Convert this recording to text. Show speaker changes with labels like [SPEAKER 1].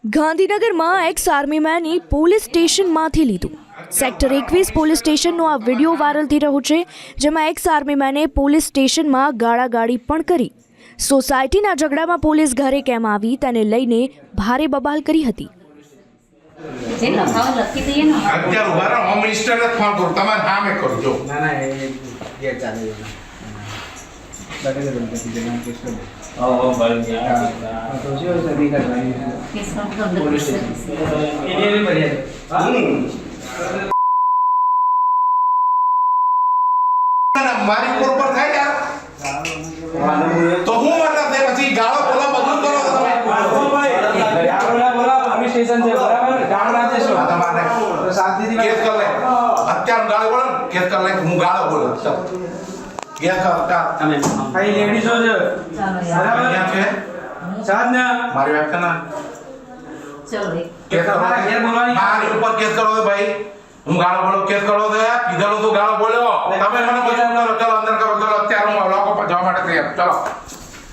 [SPEAKER 1] ગાંધીનગરમાં x આર્મીમેનની police સ્ટેશનમાંથી લીધું. Sector 21 police સ્ટેશનનો આ વિડીયો વાયરલ થઈ રહ્યો છે, જેમાં એક્સ આર્મીમેને પોલીસ સ્ટેશનમાં ગાળાગાળી પણ કરી. સોસાયટીના ઝઘડામાં પોલીસ ઘરે કેમ આવી તેને લઈને ભારે બબાલ કરી હતી.
[SPEAKER 2] મારી ઉપર પર થાય યાર તો હું મતલબ છે પછી ગાળો બોલા બધું કરો તો તમે બોલા અમે સ્ટેશન છે બરાબર ગાળ રાજે છો તમારે તો શાંતિથી કેસ કર લે અત્યાર ગાળો બોલ કેસ કર લે હું ગાળો બોલ કેસ કર તમે ભાઈ લેડીઝો છે બરાબર ક્યાં છે સાધના મારી વાત કરના ચલો કેસ કરો ઘેર બોલવાની મારી ઉપર કેસ કરો ભાઈ હું ગાળો બોલો કેસ કરો તો કીધેલો તું ગાળો બોલ્યો તમે મને મદદ કરો ચલો અંદર કરો ચલો અત્યારે હું લોકો જવા માટે તૈયાર ચલો